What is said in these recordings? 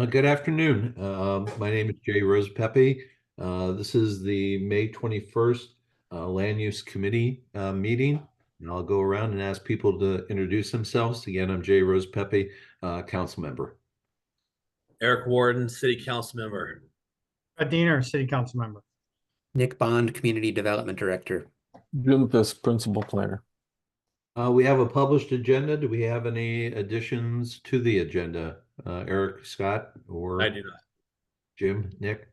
Good afternoon. My name is Jay Rosepepe. This is the May 21st Land Use Committee meeting. And I'll go around and ask people to introduce themselves. Again, I'm Jay Rosepepe, council member. Eric Warden, City Council Member. Brett Diener, City Council Member. Nick Bond, Community Development Director. Jim Fisk, Principal Planner. We have a published agenda. Do we have any additions to the agenda? Eric, Scott, or I do not. Jim, Nick?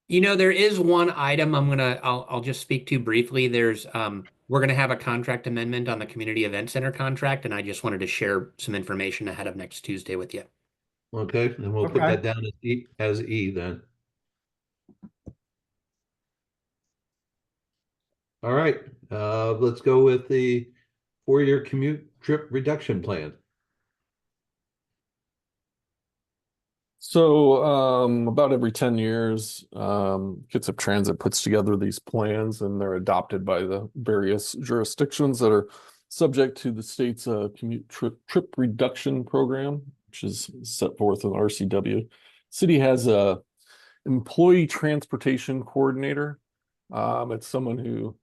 There is one item I'll just speak to briefly. We're gonna have a contract amendment on the Community Event Center contract, and I just wanted to share some information ahead of next Tuesday with you. Okay, then we'll put Okay. that down as E then. All right, let's go with the 4-year commute trip reduction plan. So about every 10 years, Kitsap Transit puts together these plans and they're adopted by the various jurisdictions that are subject to the state's commute trip reduction program, which is set forth in RCW. City has a employee transportation coordinator. It's someone who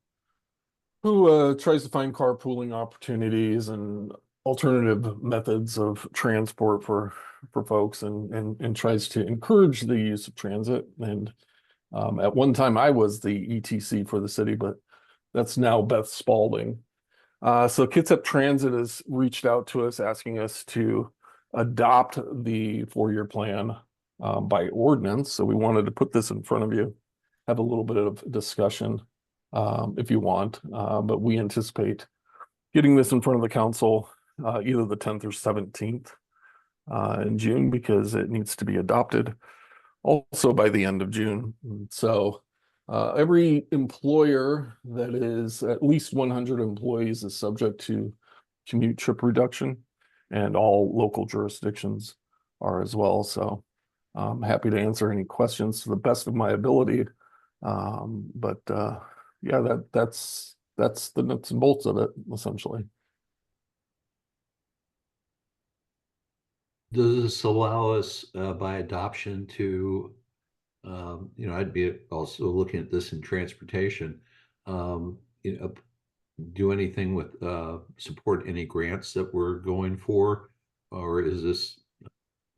tries to find carpooling opportunities and alternative methods of transport for folks and tries to encourage the use of transit. And at one time I was the ETC for the city, but that's now Beth Spalding. So Kitsap Transit has reached out to us asking us to adopt the 4-year plan by ordinance. So we wanted to put this in front of you, have a little bit of discussion if you want, but we anticipate getting this in front of the council either the 10th or 17th in June, because it needs to be adopted also by the end of June. So every employer that is at least 100 employees is subject to commute trip reduction, and all local jurisdictions are as well. So I'm happy to answer any questions to the best of my ability. Yeah, that's the nuts and bolts of it, essentially. Does this allow us by adoption to, I'd be also looking at this in transportation, do anything with support any grants that we're going for, or is this?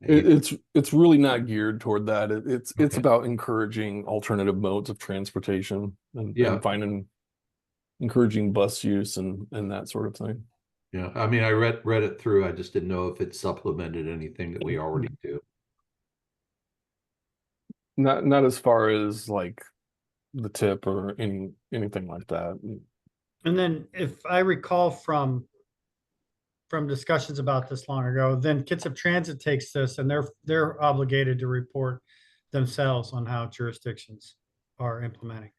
It's really not geared toward that. It's Okay. about encouraging alternative modes of transportation and finding encouraging bus use and that sort of thing. Yeah, I mean, I read it through. I just didn't know if it supplemented anything that we already do. Not as far as like the tip or anything like that. And then if I recall from discussions about this long ago, then Kitsap Transit takes this and they're obligated to report themselves on how jurisdictions are implementing.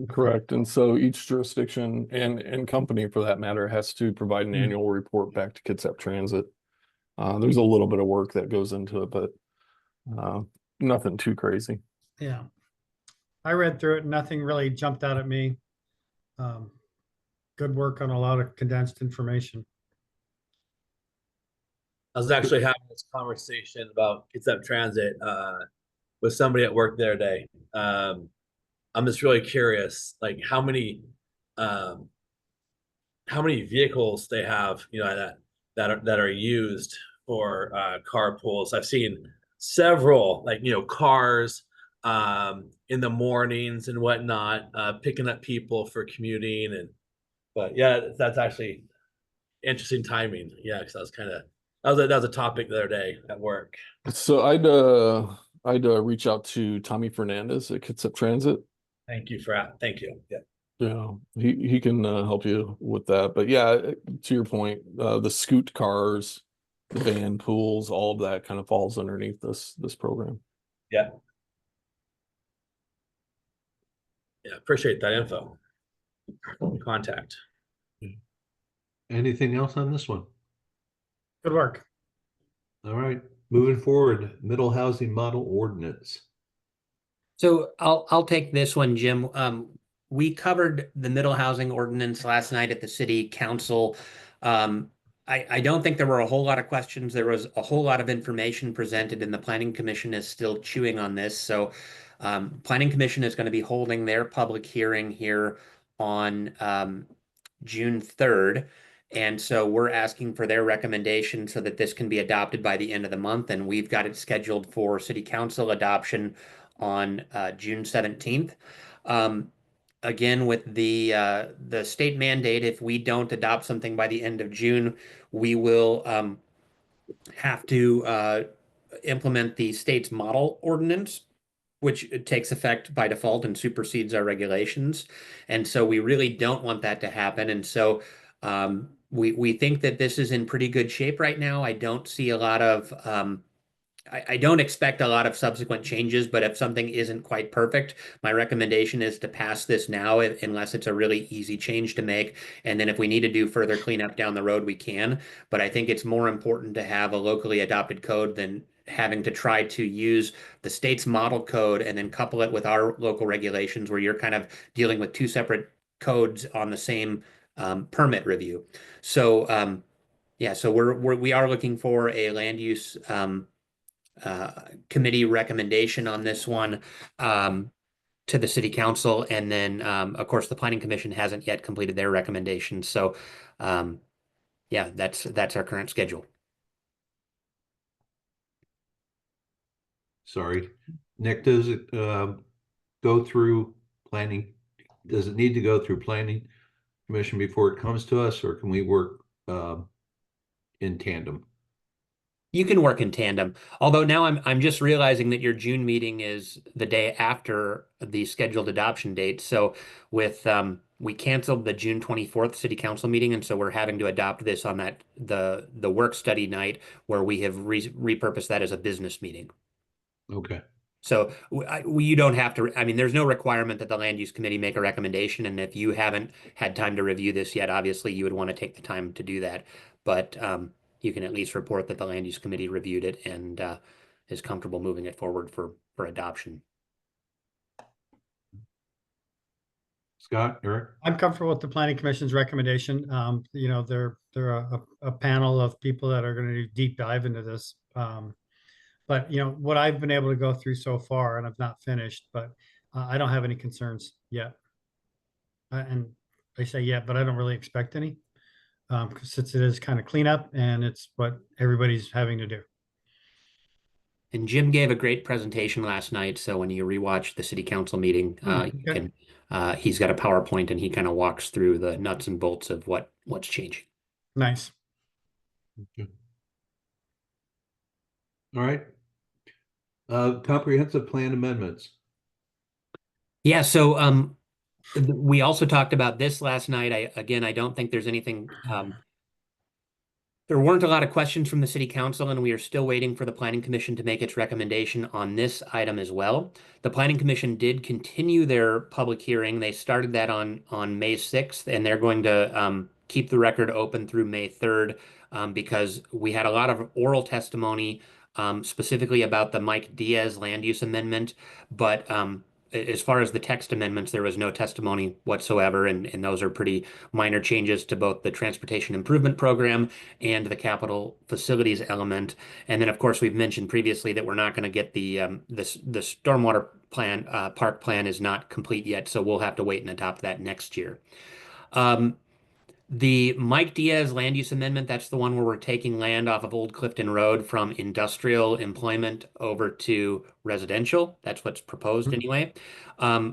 Correct. And so each jurisdiction and company for that matter has to provide an annual report back to Kitsap Transit. There's a little bit of work that goes into it, but nothing too crazy. Yeah. I read through it. Nothing really jumped out at me. Good work on a lot of condensed information. I was actually having this conversation about Kitsap Transit with somebody at work the other day. I'm just really curious, like how many vehicles they have, that are used for carpools. I've seen several, cars in the mornings and whatnot, picking up people for commuting. But yeah, that's actually interesting timing. Yeah, because that was a topic the other day at work. So I'd reach out to Tommy Fernandez at Kitsap Transit. Thank you. Yeah. Yeah, he can help you with that. But yeah, to your point, the scoot cars, the van pools, all of that kind of falls underneath this program. Yeah. Yeah, appreciate that info. Contact. Anything else on this one? Good work. All right, moving forward, middle housing model ordinance. So I'll take this one, Jim. We covered the middle housing ordinance last night at the city council. I don't think there were a whole lot of questions. There was a whole lot of information presented, and the Planning Commission is still chewing on this. So, Planning Commission is going to be holding their public hearing here on June 3rd. And so we're asking for their recommendation so that this can be adopted by the end of the month. And we've got it scheduled for City Council adoption on June 17th. Again, with the state mandate, if we don't adopt something by the end of June, we will have to implement the state's model ordinance, which takes effect by default and supersedes our regulations. And so we really don't want that to happen. And so we think that this is in pretty good shape right now. I don't see a lot of I don't expect a lot of subsequent changes, but if something isn't quite perfect, my recommendation is to pass this now unless it's a really easy change to make. And then if we need to do further cleanup down the road, we can. But I think it's more important to have a locally adopted code than having to try to use the state's model code and then couple it with our local regulations where you're kind of dealing with two separate codes on the same permit review. So yeah, so we are looking for a land use committee recommendation on this one to the city council. And then, of course, the planning commission hasn't yet completed their recommendation. So, yeah, that's our current schedule. Sorry, Nick, does it go through planning? Does it need to go through planning commission before it comes to us, or can we work in tandem? You can work in tandem. Although now I'm just realizing that your June meeting is the day after the scheduled adoption date. So with we canceled the June 24th city council meeting, and so we're having to adopt this on that the work study night where we have repurposed that as a business meeting. Okay. So you don't have to, I mean, there's no requirement that the land use committee make a recommendation. And if you haven't had time to review this yet, obviously you would want to take the time to do that. But you can at least report that the land use committee reviewed it and is comfortable moving it forward for adoption. Scott, Eric? I'm comfortable with the planning commission's recommendation. You know, they're a panel of people that are going to do deep dive into this. But you know, what I've been able to go through so far, and I've not finished, but I don't have any concerns yet. And I say yet, but I don't really expect any. Since it is kind of cleanup and it's what everybody's having to do. And Jim gave a great presentation last night. So when you rewatch the city council meeting, you can, he's got a PowerPoint and he kind of walks through the nuts and bolts of what's changing. Nice. Okay. All right. Comprehensive plan amendments. Yeah, so we also talked about this last night. I don't think there's anything. There weren't a lot of questions from the city council, and we are still waiting for the planning commission to make its recommendation on this item as well. The planning commission did continue their public hearing. They started that on May 6th, and they're going to keep the record open through May 3rd because we had a lot of oral testimony specifically about the Mike Diaz land use amendment, but as far as the text amendments, there was no testimony whatsoever, and those are pretty minor changes to both the transportation improvement program and the capital facilities element. And then, of course, we've mentioned previously that we're not going to get the stormwater plan park plan is not complete yet, so we'll have to wait and adopt that next year. The Mike Diaz land use amendment, that's the one where we're taking land off of Old Clifton Road from industrial employment over to residential. That's what's proposed anyway.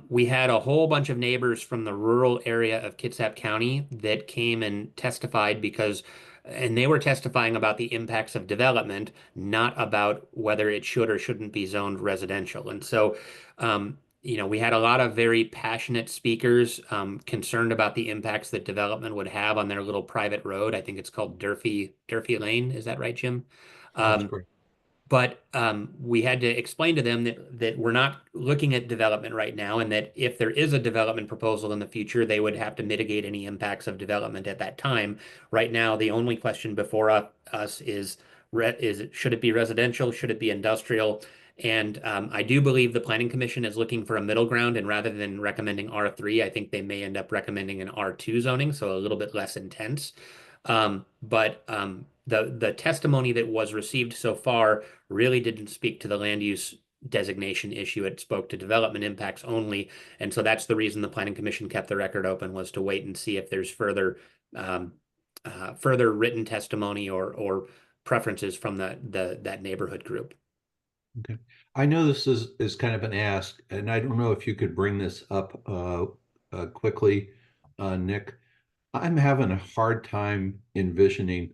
We had a whole bunch of neighbors from the rural area of Kitsap County that came and testified and they were testifying about the impacts of development, not about whether it should or shouldn't be zoned residential. And so, you know, we had a lot of very passionate speakers concerned about the impacts that development would have on their little private road. I think it's called Durfee Lane. Is that right, Jim? That's correct. But we had to explain to them that we're not looking at development right now, and that if there is a development proposal in the future, they would have to mitigate any impacts of development at that time. Right now, the only question before us is should it be residential? Should it be industrial? And I do believe the Planning Commission is looking for a middle ground, and rather than recommending R3, I think they may end up recommending an R2 zoning, so a little bit less intense. But the testimony that was received so far really didn't speak to the land use designation issue. It spoke to development impacts only. And so that's the reason the Planning Commission kept the record open, was to wait and see if there's further written testimony or preferences from that neighborhood group. Okay. I know this is kind of an ask, and I don't know if you could bring this up quickly, Nick. I'm having a hard time envisioning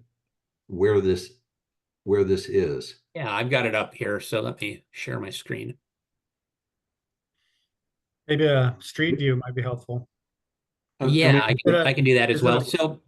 where this is. Yeah, I've got it up here, so let me share my screen. Maybe a street view might be helpful. Yeah, I can do that as is it well. a- So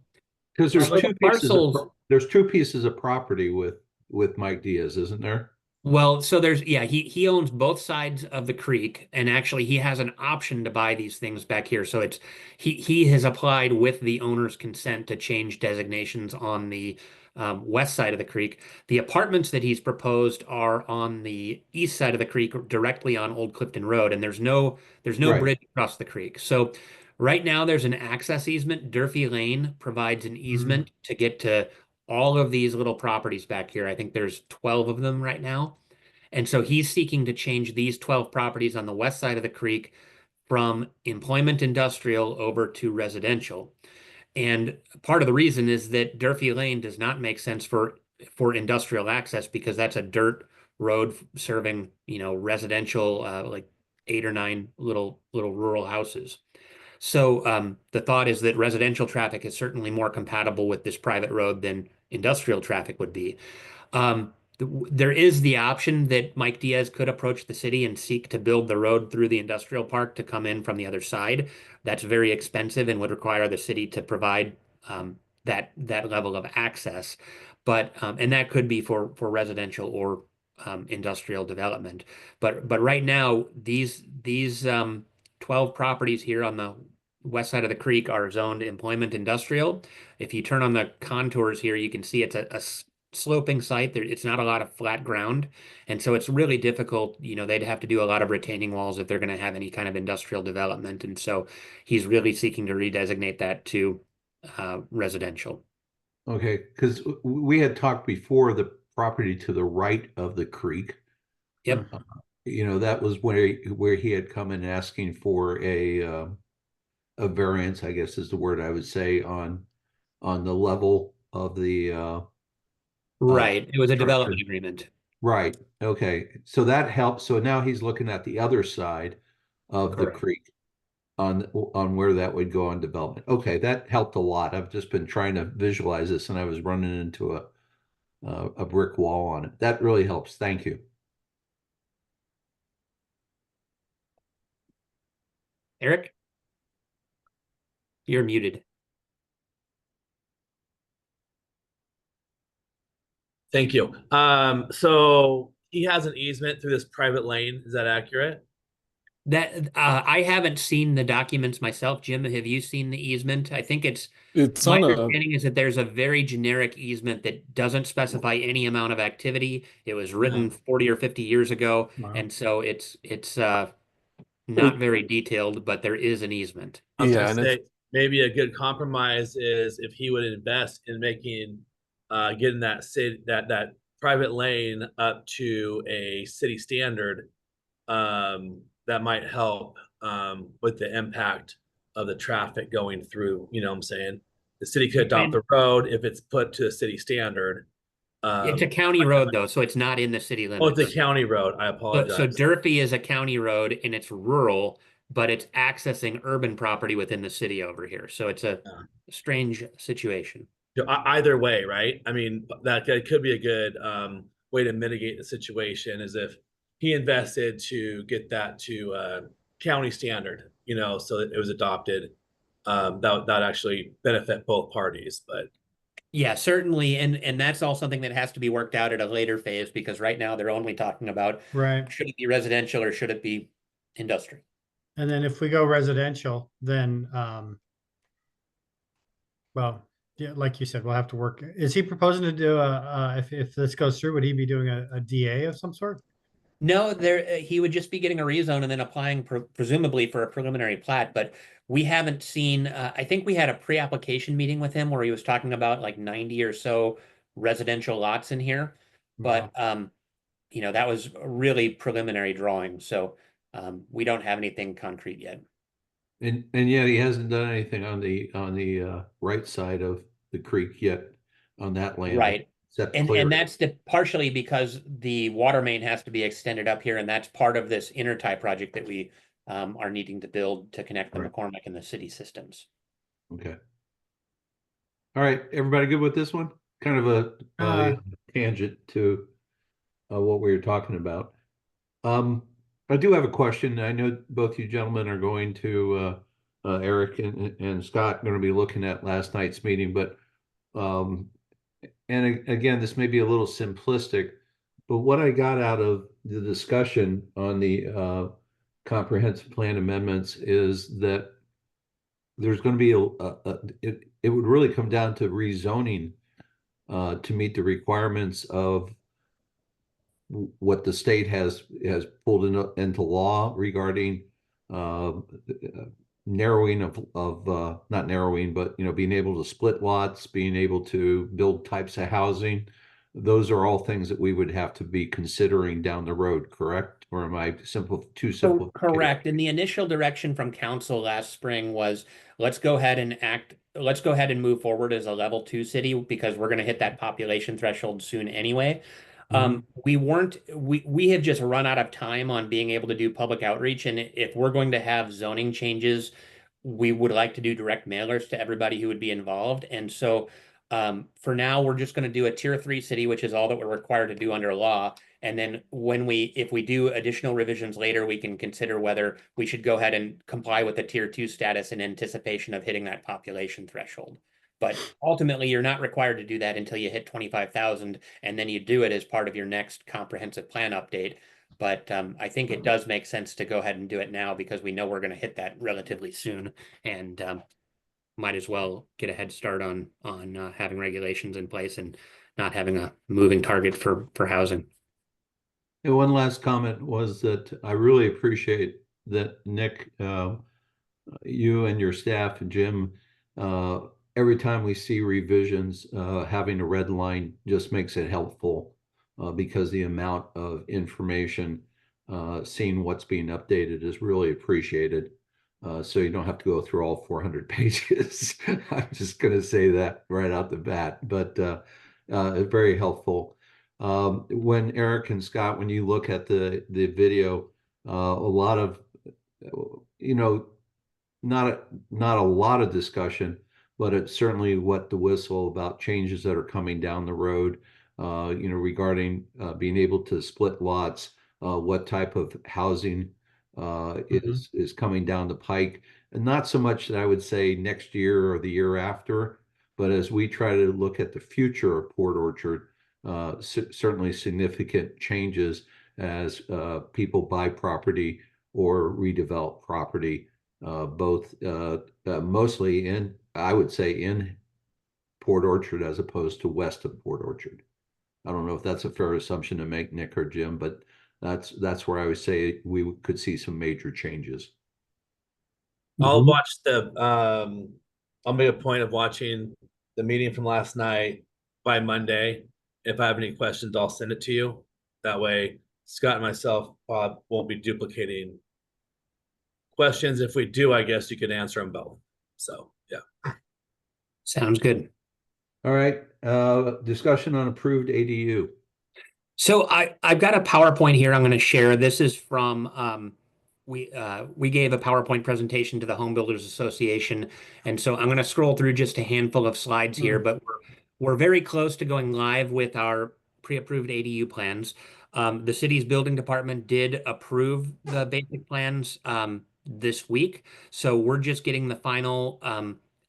because there's So the two pieces parcels- there's two pieces of property with Mike Diaz, isn't there? Well, so he owns both sides of the creek, and actually he has an option to buy these things back here. So he has applied with the owner's consent to change designations on the west side of the creek. The apartments that he's proposed are on the east side of the creek, directly on Old Clifton Road, and there's no Right. bridge across the creek. So right now there's an access easement. Durfee Lane provides an easement to get to all of these little properties back here. I think there's 12 of them right now. And so he's seeking to change these 12 properties on the west side of the creek from employment industrial over to residential. And part of the reason is that Durfee Lane does not make sense for industrial access, because that's a dirt road serving, residential, like 8 or 9 little rural houses. So the thought is that residential traffic is certainly more compatible with this private road than industrial traffic would be. There is the option that Mike Diaz could approach the city and seek to build the road through the industrial park to come in from the other side. That's very expensive and would require the city to provide that level of access. But and that could be for residential or industrial development. But right now, these 12 properties here on the west side of the creek are zoned employment industrial. If you turn on the contours here, you can see it's a sloping site. It's not a lot of flat ground. And so it's really difficult. They'd have to do a lot of retaining walls if they're going to have any kind of industrial development. And so he's really seeking to redesignate that to residential. Okay, because we had talked before, the property to the right of the creek. Yep. That was where he had come in asking for a variance, I guess is the word I would say, on the level of the Right. It was a structure. development agreement. Right. Okay. So that helps. So now he's looking at the other side of the Correct. creek on where that would go on development. Okay, that helped a lot. I've just been trying to visualize this, and I was running into a brick wall on it. That really helps. Thank you. Eric? You're muted. Thank you. So he has an easement through this private lane. Is that accurate? That I haven't seen the documents myself. Jim, have you seen the easement? I think It's my on a, understanding is that there's a very generic easement that doesn't specify any amount of activity. It was written 40 or 50 years ago, Wow. and so it's not very detailed, but there is an easement. I was Yeah, gonna and it's- say maybe a good compromise is if he would invest in making getting that city that private lane up to a city standard, that might help with the impact of the traffic going through. You know what I'm saying? The city could adopt the road if it's put to a city standard. It's a county road though, so it's not in the city Oh, limits. it's a county road. I apologize. So Durfee is a county road and it's rural, but it's accessing urban property within the city over here. So it's a strange situation. Either way, right? I mean, that could be a good way to mitigate the situation, is if he invested to get that to county standard, so that it was adopted. That actually benefit both parties. But Yeah, certainly. And that's all something that has to be worked out at a later phase, because right now they're only talking about Right. should it be residential or should it be industrial? And then if we go residential, then, well, yeah, like you said, we'll have to work. Is he proposing to do if this goes through, would he be doing a DA of some sort? No, there he would just be getting a rezone and then applying presumably for a preliminary plat, but we haven't seen, I think we had a pre-application meeting with him where he was talking about like 90 or so residential lots in here. But you know, that was a really preliminary drawing, so we don't have anything concrete yet. And yet he hasn't done anything on the right side of the creek yet on that land. Right. Except And clearing. that's partially because the water main has to be extended up here, and that's part of this intertie project that we are needing to build to connect the Right. McCormick and the city systems. Okay. All right, everybody good with this one? Kind of a tangent to what we were talking about. I do have a question. I know both you gentlemen are going to Eric and Scott going to be looking at last night's meeting, but and again, this may be a little simplistic, but what I got out of the discussion on the comprehensive plan amendments is that there's going to be it would really come down to rezoning to meet the requirements of what the state has pulled into law regarding narrowing of not narrowing, but being able to split lots, being able to build types of housing. Those are all things that we would have to be considering down the road, correct? Or am I too simple? Correct. And the initial direction from council last spring was, let's go ahead and move forward as a level 2 city because we're going to hit that population threshold soon anyway. We have just run out of time on being able to do public outreach. And if we're going to have zoning changes, we would like to do direct mailers to everybody who would be involved. And so for now, we're just going to do a tier 3 city, which is all that we're required to do under law. And then if we do additional revisions later, we can consider whether we should go ahead and comply with the tier 2 status in anticipation of hitting that population threshold. But ultimately, you're not required to do that until you hit 25,000, and then you do it as part of your next comprehensive plan update. But I think it does make sense to go ahead and do it now because we know we're going to hit that relatively soon, and might as well get a head start on having regulations in place and not having a moving target for housing. And one last comment was that I really appreciate that Nick, you and your staff and Jim, every time we see revisions, having a red line just makes it helpful because the amount of information, seeing what's being updated is really appreciated. So you don't have to go through all 400 pages. I'm just going to say that right out the bat, but it's very helpful. When Eric and Scott, when you look at the video, a lot of, not a lot of discussion, but it's certainly what the whistle about changes that are coming down the road, regarding being able to split lots, what type of housing is coming down the pike. And not so much that I would say next year or the year after, but as we try to look at the future of Port Orchard, certainly significant changes as people buy property or redevelop property, both mostly I would say in Port Orchard as opposed to west of Port Orchard. I don't know if that's a fair assumption to make, Nick or Jim, but that's where I would say we could see some major changes. I'll watch I'll make a point of watching the meeting from last night by Monday. If I have any questions, I'll send it to you. That way, Scott and myself, Bob, won't be duplicating questions. If we do, I guess you could answer them both. So, yeah. Sounds good. All right. Discussion on approved ADU. So I've got a PowerPoint here I'm going to share. This is from we gave a PowerPoint presentation to the Home Builders Association, and so I'm going to scroll through just a handful of slides here, but we're very close to going live with our pre-approved ADU plans. The city's building department did approve the basic plans this week, so we're just getting the final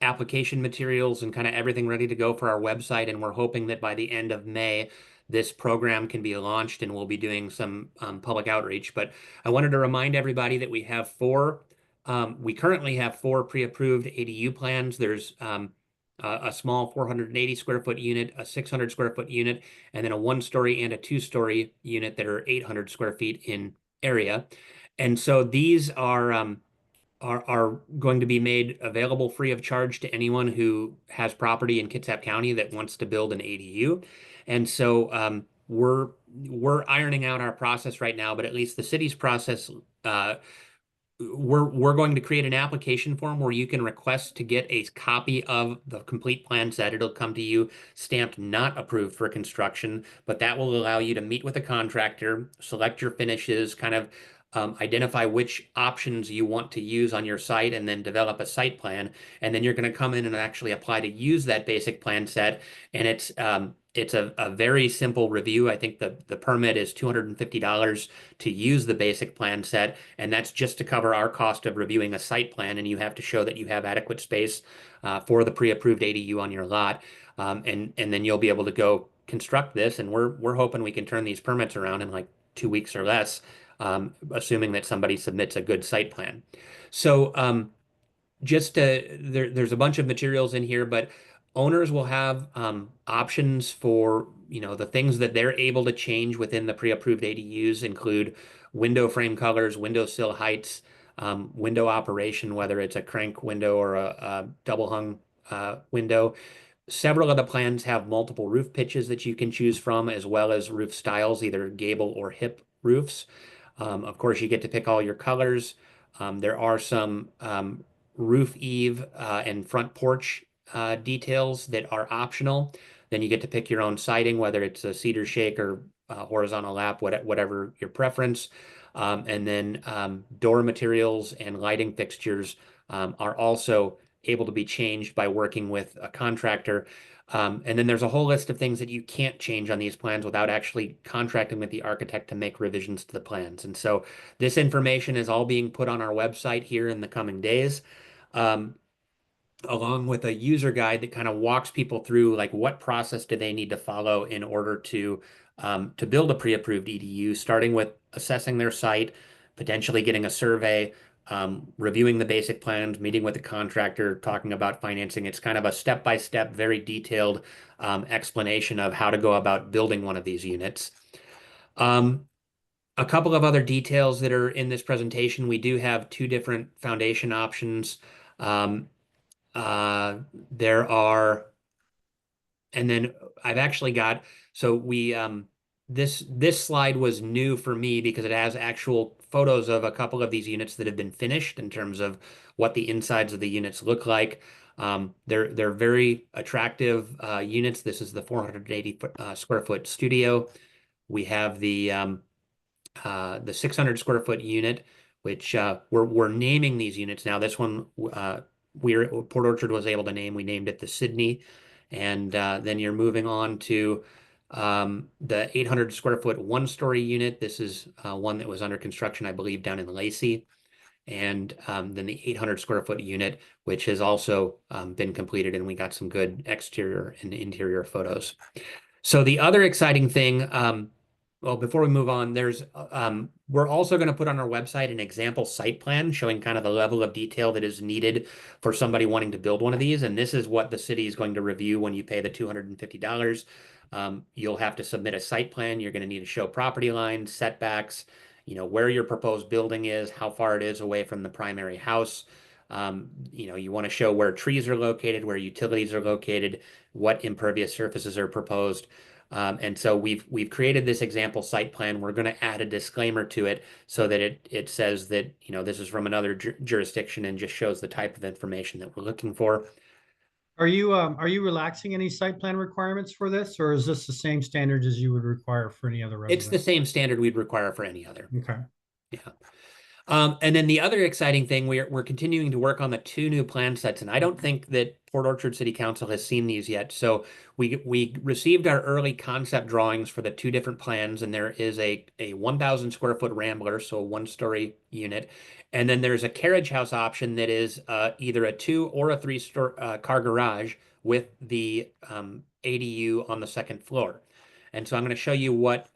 application materials and kind of everything ready to go for our website, and we're hoping that by the end of May, this program can be launched and we'll be doing some public outreach. But I wanted to remind everybody that we have we currently have 4 pre-approved ADU plans. There's a small 480 square foot unit, a 600 square foot unit, and then a 1-story and a 2-story unit that are 800 square feet in area. And so these are going to be made available free of charge to anyone who has property in Kitsap County that wants to build an ADU. And so we're ironing out our process right now, but at least the city's process, we're going to create an application form where you can request to get a copy of the complete plan set. It'll come to you stamped not approved for construction, but that will allow you to meet with a contractor, select your finishes, kind of identify which options you want to use on your site, and then develop a site plan. And then you're going to come in and actually apply to use that basic plan set. And it's a very simple review. I think the permit is $250 to use the basic plan set, and that's just to cover our cost of reviewing a site plan. And you have to show that you have adequate space for the pre-approved ADU on your lot, and then you'll be able to go construct this. And we're hoping we can turn these permits around in like 2 weeks or less, assuming that somebody submits a good site plan. So there's a bunch of materials in here, but owners will have options for, the things that they're able to change within the pre-approved ADUs include window frame colors, window sill heights, window operation, whether it's a crank window or a double hung window. Several of the plans have multiple roof pitches that you can choose from, as well as roof styles, either gable or hip roofs. Of course, you get to pick all your colors. There are some roof eave and front porch details that are optional. Then you get to pick your own siding, whether it's a cedar shake or horizontal lap, whatever your preference. And then door materials and lighting fixtures are also able to be changed by working with a contractor. And then there's a whole list of things that you can't change on these plans without actually contracting with the architect to make revisions to the plans. And so this information is all being put on our website here in the coming days, along with a user guide that kind of walks people through like what process do they need to follow in order to build a pre-approved EDU, starting with assessing their site, potentially getting a survey, reviewing the basic plans, meeting with the contractor, talking about financing. It's kind of a step-by-step, very detailed explanation of how to go about building one of these units. A couple of other details that are in this presentation, we do have 2 different foundation options. There are, and then I've actually got, so we, this slide was new for me because it has actual photos of a couple of these units that have been finished in terms of what the insides of the units look like. They're very attractive units. This is the 480 square foot studio. We have the 600 square foot unit, which we're naming these units now. This one Port Orchard was able to name. We named it the Sydney, and then you're moving on to the 800 square foot 1-story unit. This is one that was under construction, I believe, down in Lacey. And then the 800 square foot unit, which has also been completed, and we got some good exterior and interior photos. So the other exciting thing, well, before we move on, we're also going to put on our website an example site plan showing kind of the level of detail that is needed for somebody wanting to build one of these. And this is what the city is going to review when you pay the $250. You'll have to submit a site plan. You're going to need to show property lines, setbacks, where your proposed building is, how far it is away from the primary house. You want to show where trees are located, where utilities are located, what impervious surfaces are proposed. And so we've created this example site plan. We're going to add a disclaimer to it so that it says that, this is from another jurisdiction and just shows the type of information that we're looking for. Are you relaxing any site plan requirements for this, or is this the same standards as you would require for any other residence? It's the same standard we'd require for any other. Okay. Yeah. And then the other exciting thing, we're continuing to work on the 2 new plan sets, and I don't think that Port Orchard City Council has seen these yet. So we received our early concept drawings for the 2 different plans, and there is a 1,000 square foot Rambler, so a 1-story unit, and then there's a carriage house option that is either a 2 or a 3 car garage with the ADU on the 2nd floor. And so I'm going to show you what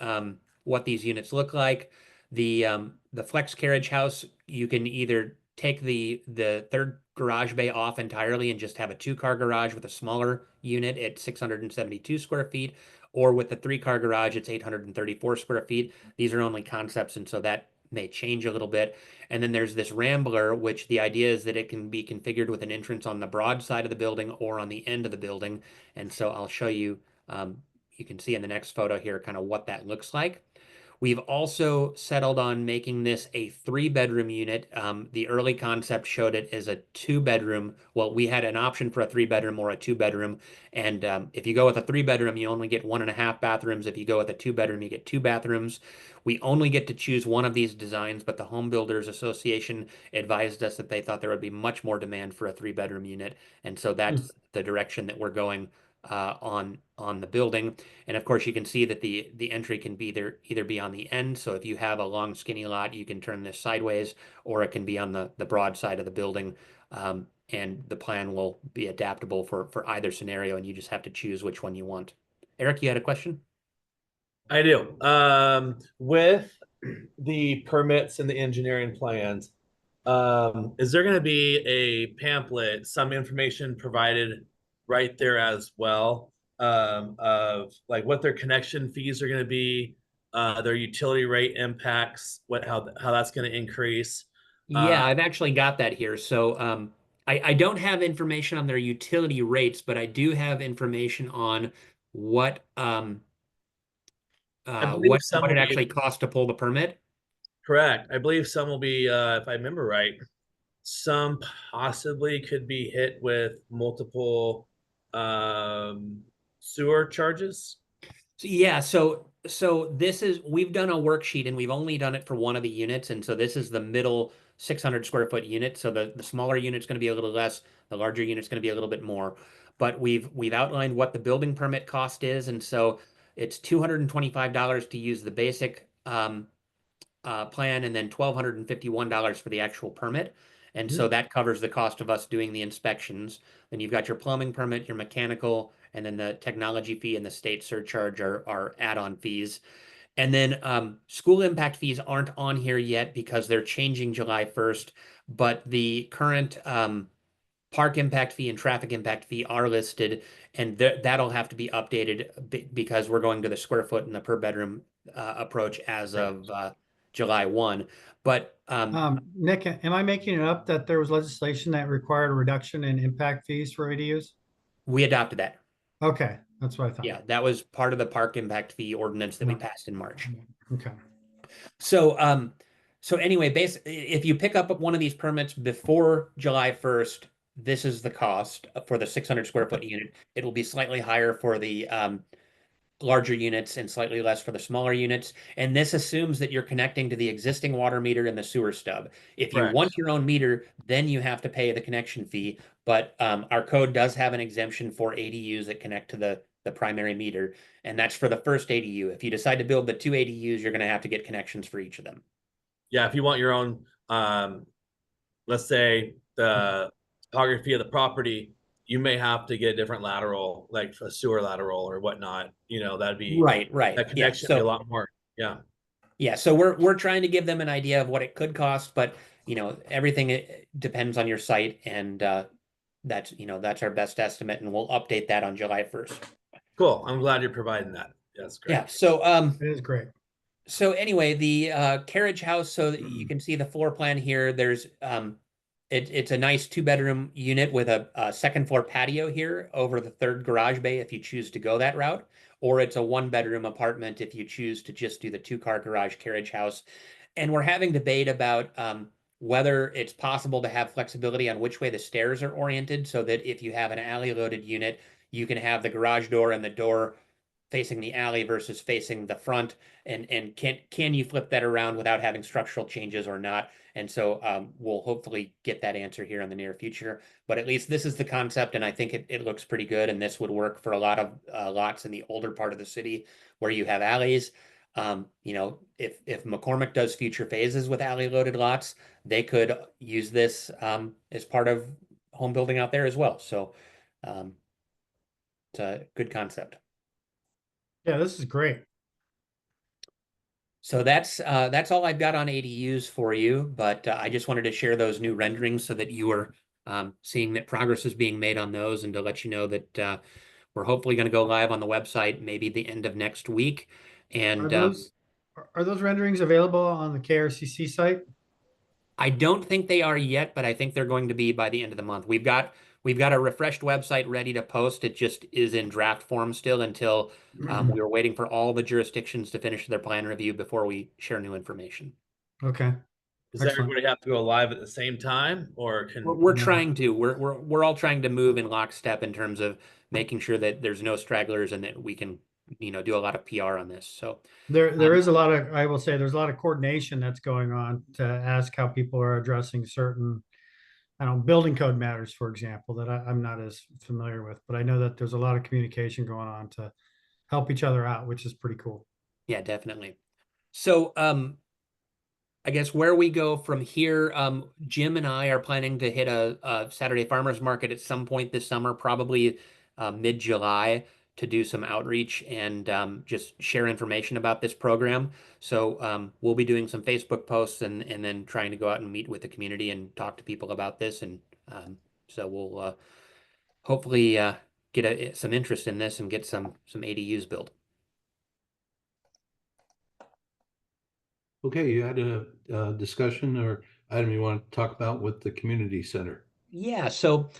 these units look like. The flex carriage house, you can either take the 3rd garage bay off entirely and just have a 2-car garage with a smaller unit at 672 square feet, or with the 3-car garage, it's 834 square feet. These are only concepts, and so that may change a little bit. And then there's this Rambler, which the idea is that it can be configured with an entrance on the broad side of the building or on the end of the building. And so I'll show you, you can see in the next photo here kind of what that looks like. We've also settled on making this a 3-bedroom unit. The early concept showed it as a 2-bedroom. Well, we had an option for a 3-bedroom or a 2-bedroom. And if you go with a 3-bedroom, you only get 1.5 bathrooms. If you go with a 2-bedroom, you get 2 bathrooms. We only get to choose one of these designs, but the Home Builders Association advised us that they thought there would be much more demand for a 3-bedroom unit. And so that's the direction that we're going on the building. And of course, you can see that the entry can be either be on the end. So if you have a long skinny lot, you can turn this sideways, or it can be on the broad side of the building. And the plan will be adaptable for either scenario, and you just have to choose which one you want. Eric, you had a question? I do. With the permits and the engineering plans, is there going to be a pamphlet, some information provided right there as well, of like what their connection fees are going to be, their utility rate impacts, how that's going to increase? Yeah, I've actually got that here. So I don't have information on their utility rates, but I do have information on what believe some what will it be- actually costs to pull the permit. Correct. I believe some will be, if I remember right, some possibly could be hit with multiple sewer charges. So, yeah, so this is, we've done a worksheet and we've only done it for one of the units, and so this is the middle 600 square foot unit. So the smaller unit's going to be a little less, the larger unit's going to be a little bit more. But we've outlined what the building permit cost is, and so it's $225 to use the basic plan, and then $1,251 for the actual permit. And so that covers the cost of us doing the inspections. Then you've got your plumbing permit, your mechanical, and then the technology fee and the state surcharge are add-on fees. And then school impact fees aren't on here yet because they're changing July 1st, but the current park impact fee and traffic impact fee are listed, and that'll have to be updated because we're going to the square foot and the per bedroom approach as of July 1. But Nick, am I making it up that there was legislation that required a reduction in impact fees for ADUs? we adopted that. Okay, that's what I thought. Yeah, that was part of the park impact fee ordinance that we Yeah. passed in March. Okay. So so anyway, if you pick up one of these permits before July 1st, this is the cost for the 600 square foot unit. It'll be slightly higher for the larger units and slightly less for the smaller units. And this assumes that you're connecting to the existing water meter and the sewer stub. If you Correct. want your own meter, then you have to pay the connection fee. But our code does have an exemption for ADUs that connect to the primary meter, and that's for the first ADU. If you decide to build the 2 ADUs, you're going to have to get connections for each of them. Yeah, if you want your own, let's say the topography of the property, you may have to get a different lateral, like a sewer lateral or whatnot. You know, that'd be Right. that Yeah. connection would be a lot more. Yeah. Yeah. So we're trying to give them an idea of what it could cost, but everything depends on your site, and that's that's our best estimate, and we'll update that on July 1st. Cool. I'm glad you're providing that. That's great. Yeah. So It is great. So anyway, the carriage house, so that you can see the floor plan here. There's it's a nice 2-bedroom unit with a second floor patio here over the 3rd garage bay if you choose to go that route, or it's a 1-bedroom apartment if you choose to just do the 2-car garage carriage house. And we're having debate about whether it's possible to have flexibility on which way the stairs are oriented, so that if you have an alley loaded unit, you can have the garage door and the door facing the alley versus facing the front, and can you flip that around without having structural changes or not? And so we'll hopefully get that answer here in the near future. But at least this is the concept, and I think it looks pretty good, and this would work for a lot of lots in the older part of the city where you have alleys. If McCormick does future phases with alley loaded lots, they could use this as part of home building out there as well. So it's a good concept. Yeah, this is great. So that's all I've got on ADUs for you, but I just wanted to share those new renderings so that you were seeing that progress is being made on those, and to let you know that we're hopefully going to go live on the website maybe the end of next week. And Are those renderings available on the KRCC site? I don't think they are yet, but I think they're going to be by the end of the month. We've got a refreshed website ready to post. It just is in draft form still until we were waiting for all the jurisdictions to finish their plan review before we share new information. Okay. Does Excellent. everybody have to go live at the same time, or can We're No. trying to. We're all trying to move in lockstep in terms of making sure that there's no stragglers and that we can, do a lot of PR on this. So There is a lot of, I will say, there's a lot of coordination that's going on to ask how people are addressing certain, I don't know, building code matters, for example, that I'm not as familiar with, but I know that there's a lot of communication going on to help each other out, which is pretty cool. yeah, definitely. So I guess where we go from here, Jim and I are planning to hit a Saturday farmers market at some point this summer, probably mid-July, to do some outreach and just share information about this program. So we'll be doing some Facebook posts and then trying to go out and meet with the community and talk to people about this. And so we'll hopefully get some interest in this and get some ADUs built. Okay, you had a discussion or item you want to talk about with the community center? Yeah, so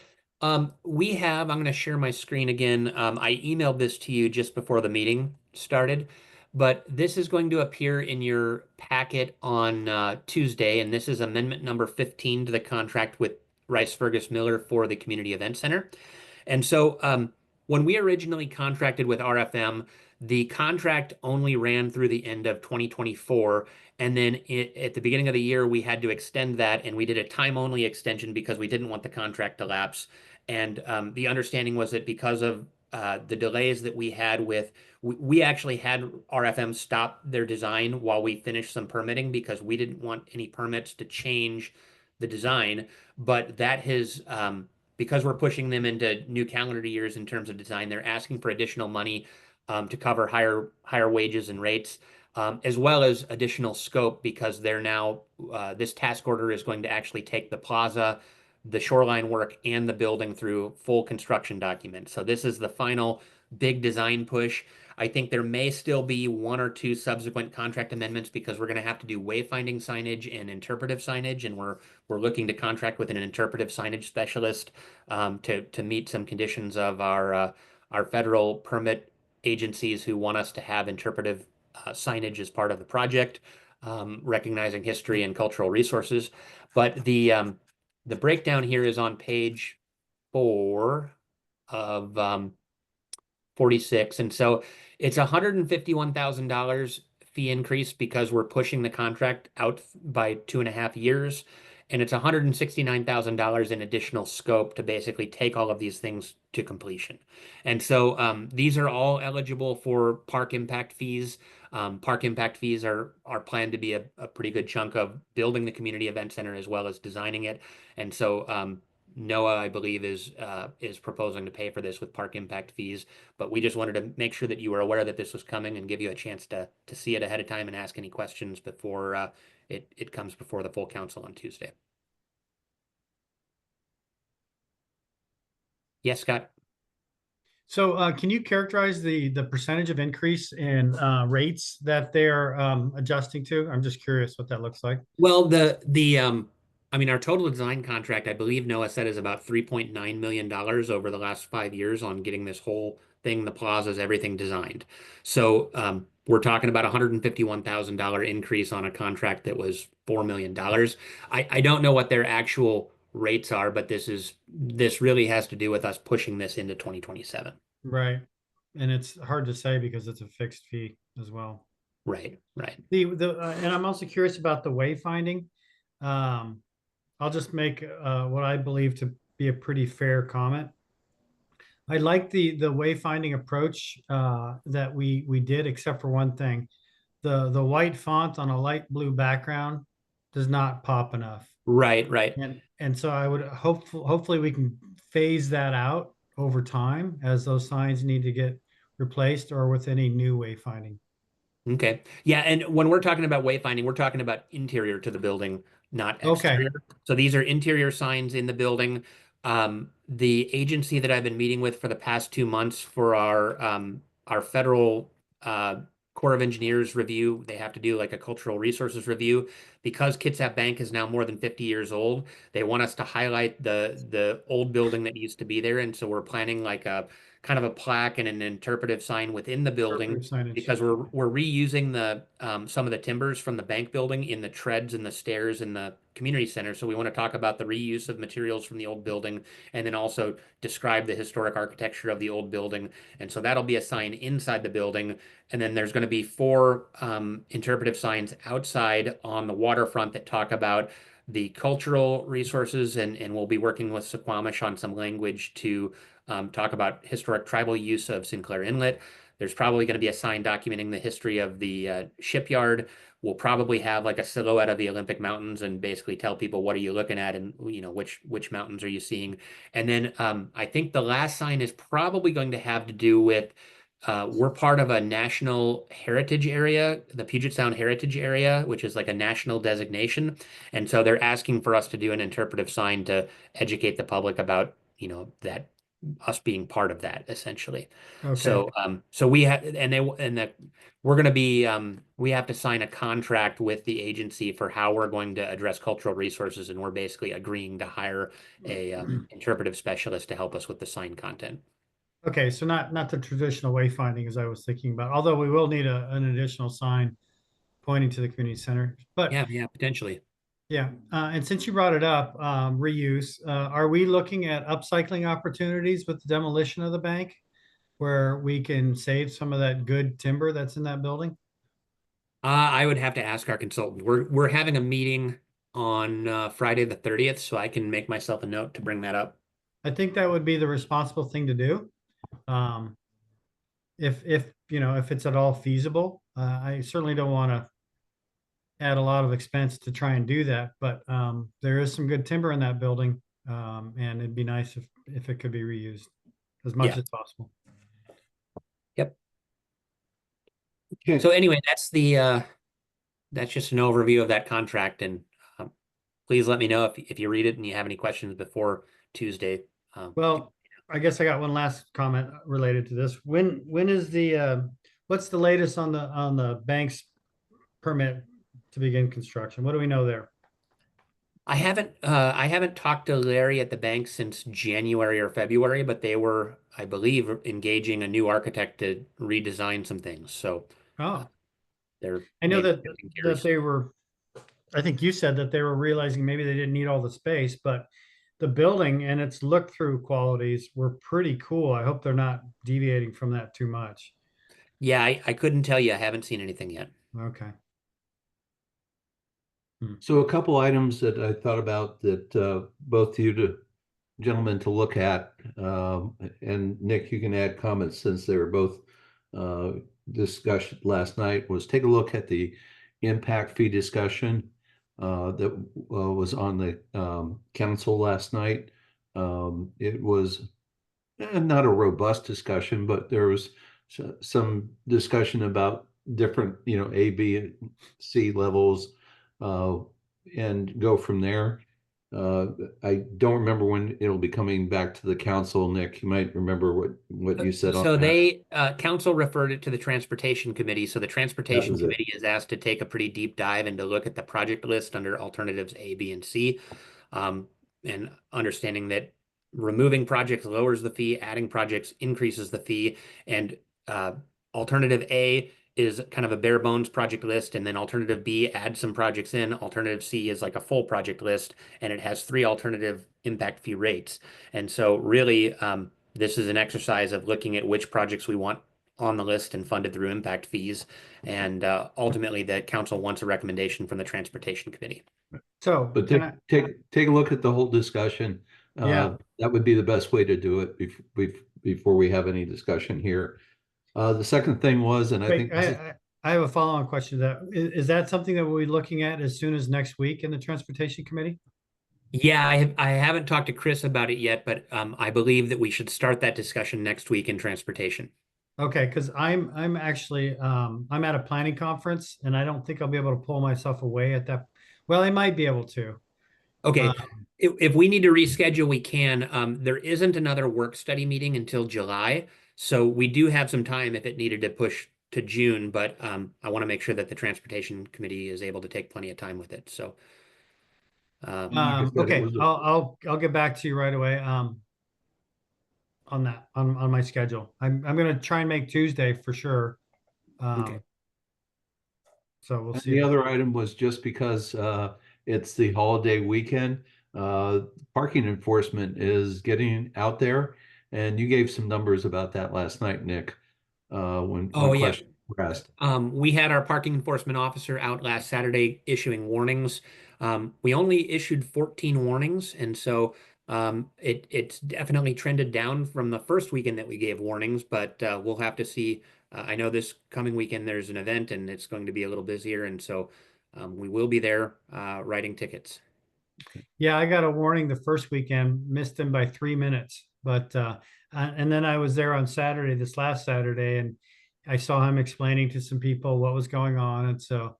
I'm going to share my screen again. I emailed this to you just before the meeting started, but this is going to appear in your packet on Tuesday, and this is amendment number 15 to the contract with Rice Fergus Miller for the Community Event Center. And so when we originally contracted with RFM, the contract only ran through the end of 2024. And then at the beginning of the year, we had to extend that, and we did a time-only extension because we didn't want the contract to lapse. And the understanding was that because of the delays that we had we actually had RFM stop their design while we finished some permitting because we didn't want any permits to change the design. But that has, because we're pushing them into new calendar years in terms of design, they're asking for additional money to cover higher wages and rates. As well as additional scope because they're now, this task order is going to actually take the plaza, the shoreline work, and the building through full construction documents. So this is the final big design push. I think there may still be one or two subsequent contract amendments because we're going to have to do wayfinding signage and interpretive signage, and we're looking to contract with an interpretive signage specialist to meet some conditions of our federal permit agencies who want us to have interpretive signage as part of the project, recognizing history and cultural resources. But the breakdown here is on page 4 of 46. And so it's $151,000 fee increase because we're pushing the contract out by 2.5 years. And it's $169,000 in additional scope to basically take all of these things to completion. And so these are all eligible for park impact fees. Park impact fees are planned to be a pretty good chunk of building the community event center as well as designing it. And so NOAA, I believe, is proposing to pay for this with park impact fees. But we just wanted to make sure that you were aware that this was coming and give you a chance to see it ahead of time and ask any questions before it comes before the full council on Tuesday. Yes, Scott. So can you characterize the percentage of increase in rates that they're adjusting to? I'm just curious what that looks like. Well, I mean, our total design contract, I believe NOAA said, is about $3.9 million over the last 5 years on getting this whole thing, the plazas, everything designed. So we're talking about $151,000 increase on a contract that was $4 million. I don't know what their actual rates are, but this really has to do with us pushing this into 2027. Right. And it's hard to say because it's a fixed fee as well. Right. And I'm also curious about the wayfinding. I'll just make what I believe to be a pretty fair comment. I like the wayfinding approach that we did, except for one thing. The white font on a light blue background does not pop enough. Right. And so I would hopefully we can phase that out over time as those signs need to get replaced or with any new wayfinding. Okay. Yeah, and when we're talking about wayfinding, we're talking about interior to the building, not Okay. exterior. So these are interior signs in the building. The agency that I've been meeting with for the past 2 months for our federal Corps of Engineers review, they have to do like a cultural resources review. Because Kitsap Bank is now more than 50 years old, they want us to highlight the old building that used to be there. And so we're planning like a kind of a plaque and an interpretive sign within the building, Interpretive signage. because we're reusing the some of the timbers from the bank building in the treads and the stairs in the community center. So we want to talk about the reuse of materials from the old building, and then also describe the historic architecture of the old building. And so that'll be a sign inside the building. And then there's going to be 4 interpretive signs outside on the waterfront that talk about the cultural resources, and we'll be working with Suquamish on some language to talk about historic tribal use of Sinclair Inlet. There's probably going to be a sign documenting the history of the shipyard. We'll probably have like a silhouette of the Olympic Mountains and basically tell people, what are you looking at, and which mountains are you seeing? And then I think the last sign is probably going to have to do with we're part of a national heritage area, the Puget Sound Heritage Area, which is like a national designation. And so they're asking for us to do an interpretive sign to educate the public about, that us being part of that, essentially. Okay. So we have, we're going to be, we have to sign a contract with the agency for how we're going to address cultural resources. And we're basically agreeing to hire a interpretive specialist to help us with the sign content. Okay, so not the traditional wayfinding as I was thinking about, although we will need an additional sign pointing to the community center. But Yeah, potentially. yeah, and since you brought it up, reuse, are we looking at upcycling opportunities with the demolition of the bank, where we can save some of that good timber that's in that building? I would have to ask our consultant. We're having a meeting on Friday the 30th, so I can make myself a note to bring that up. I think that would be the responsible thing to do. If it's at all feasible, I certainly don't want to add a lot of expense to try and do that, but there is some good timber in that building, and it'd be nice if it could be reused as much as possible. Yep. Okay. So anyway, that's just an overview of that contract, and please let me know if you read it and you have any questions before Tuesday. Well, I guess I got one last comment related to this. When is what's the latest on the bank's permit to begin construction? What do we know there? I haven't talked to Larry at the bank since January or February, but they were, I believe, engaging a new architect to redesign some things. So Oh, they're I know maybe that shifting gears. they were, I think you said that they were realizing maybe they didn't need all the space, but the building and its look-through qualities were pretty cool. I hope they're not deviating from that too much. Yeah, I couldn't tell you. I haven't seen anything yet. Okay. So a couple items that I thought about that both gentlemen to look at, and Nick, you can add comments since they were both discussed last night, was take a look at the impact fee discussion that was on the council last night. It was not a robust discussion, but there was some discussion about different, A, B, and C levels, and go from there. I don't remember when it'll be coming back to the council. Nick, you might remember what you said on So that. they council referred it to the transportation committee. So the transportation was it. committee is asked to take a pretty deep dive and to look at the project list under alternatives A, B, and C, and understanding that removing projects lowers the fee, adding projects increases the fee, and alternative A is kind of a bare bones project list, and then alternative B adds some projects in. Alternative C is like a full project list, and it has 3 alternative impact fee rates. And so really, this is an exercise of looking at which projects we want on the list and funded through impact fees. And ultimately, the council wants a recommendation from the transportation committee. So, But can I, take a look at the whole discussion. Yeah. That would be the best way to do it before we have any discussion here. The second thing was, and I wait, think this is- I have a follow-on question to that. Is that something that we'll be looking at as soon as next week in the transportation committee? Yeah, I haven't talked to Chris about it yet, but I believe that we should start that discussion next week in transportation. Okay, because I'm actually I'm at a planning conference and I don't think I'll be able to pull myself away at that. Well, they might be able to. Okay, Um, if we need to reschedule, we can. There isn't another work study meeting until July, so we do have some time if it needed to push to June, but I want to make sure that the Transportation Committee is able to take plenty of time with it, so. Like I said, it Okay, was a- I'll get back to you right away. On that, on my schedule. I'm gonna try and make Tuesday for sure. Okay. So we'll And see. the other item was just because it's the holiday weekend, parking enforcement is getting out there. And you gave some numbers about that last night, Nick, when Oh, yeah. questions were asked. We had our parking enforcement officer out last Saturday issuing warnings. We only issued 14 warnings, and so it's definitely trended down from the first weekend that we gave warnings, but we'll have to see. I know this coming weekend there's an event and it's going to be a little busier, and so we will be there writing tickets. Yeah, I got a warning the first weekend, missed him by 3 minutes, but and then I was there on Saturday, this last Saturday, and I saw him explaining to some people what was going on, and so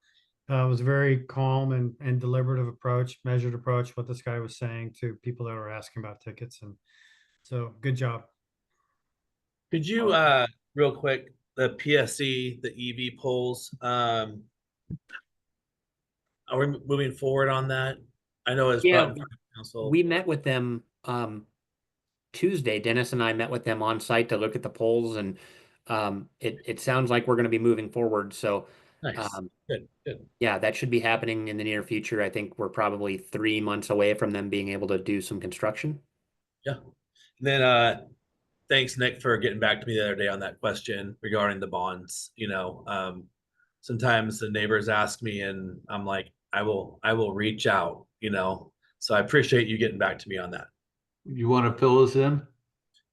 it was a very calm and deliberative approach, measured approach, what this guy was saying to people that were asking about tickets, and so good job. Could you real quick, the PSC, the EV polls, are we moving forward on that? I know it's Yeah, brought in front of council. we met with them Tuesday. Dennis and I met with them on site to look at the polls, and it sounds like we're going to be moving forward. So Nice. Good, good. yeah, that should be happening in the near future. I think we're probably 3 months away from them being able to do some construction. Yeah. And then thanks, Nick, for getting back to me the other day on that question regarding the bonds. Sometimes the neighbors ask me and I'm like, I will reach out, So I appreciate you getting back to me on that. You want to fill us in?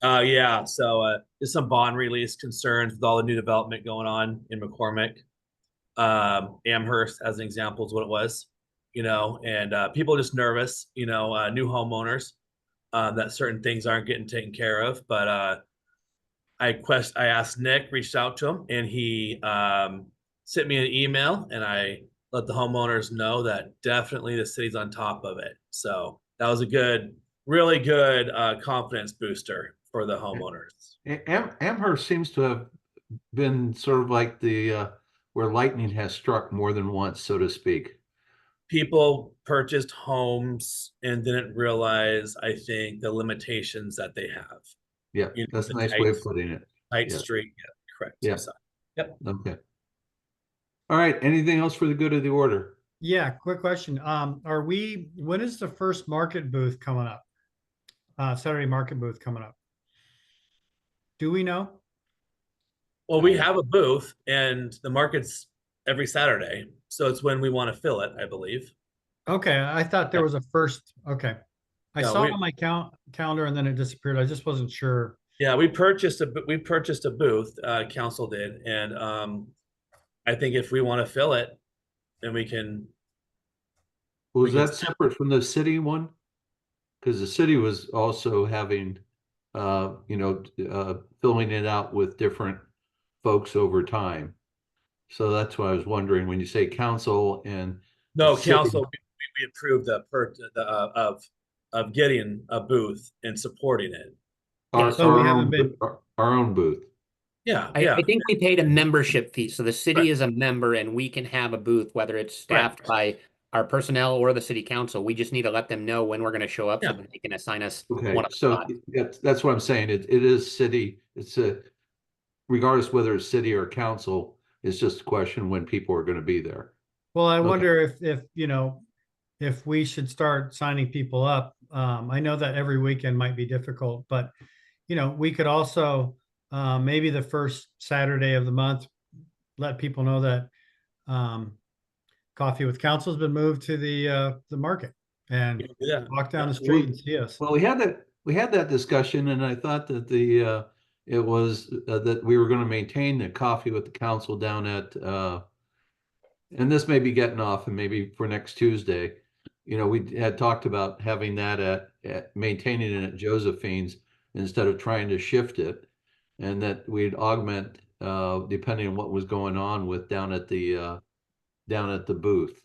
Yeah, so there's some bond release concerns with all the new development going on in McCormick. Amherst, as an example, is what it was, and people are just nervous, new homeowners, that certain things aren't getting taken care of. But I asked Nick, reached out to him, and he sent me an email, and I let the homeowners know that definitely the city's on top of it. So that was a really good confidence booster for the homeowners. Amherst seems to have been sort of like the where lightning has struck more than once, so to speak. People purchased homes and didn't realize, I think, the limitations that they have. Yeah, that's a nice way of putting it. Tight Yeah. street, yeah, correct. Yeah. So, yep. Okay. All right. Anything else for the good of the order? Yeah, quick question. When is the first market booth coming up? Saturday market booth coming up? Do we know? Well, we have a booth and the market's every Saturday. So it's when we want to fill it, I believe. Okay, I thought there was a first, okay. I No, saw we- it on my calendar and then it disappeared. I just wasn't sure. Yeah, we purchased a booth, council did, and I think if we want to fill it, then we can. Was We can- that separate from the city one? Because the city was also having, filling it out with different folks over time. So that's why I was wondering when you say council and No, the city- council, we approved of getting a booth and supporting it. our, So we our haven't own, been- our own booth. Yeah, I think we paid a membership fee. So the city Right. is a member and we can have a booth, whether it's staffed by our personnel or the city council. We just need to let them know when we're going to show up so Yeah. that they can assign us Okay, one of the so spots. that's what I'm saying. It is city, regardless whether it's city or council, it's just a question when people are going to be there. Well, I Okay. wonder if we should start signing people up. I know that every weekend might be difficult, but we could also maybe the first Saturday of the month, let people know that Coffee with Council has been moved to the market and yeah. walk down the street and see us. Well, we had that discussion, and I thought that it was that we were going to maintain the coffee with the council down at and this may be getting off, and maybe for next Tuesday, we had talked about having that at maintaining it at Josephine's instead of trying to shift it, and that we'd augment depending on what was going on with down at the booth.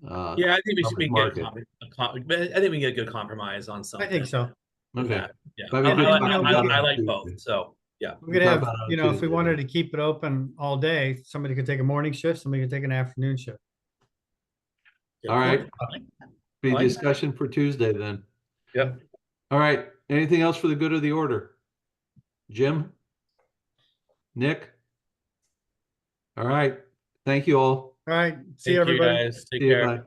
Yeah, I think we public should market. I think we can get a good compromise on I something. think so. in Okay. that. Yeah, That'd be a good time. You know, I like Tuesday. both. So yeah. We could We'll talk have, about it on you know, if we Tuesday wanted then. to keep it open all day, somebody could take a morning shift, somebody could take an afternoon shift. All right. Be I like discussion for Tuesday then. Yep. All right. Anything else for the good of the order? Jim? Nick? All right. Thank you all. All right, see Thank you everybody. guys. Take See you. care. Bye.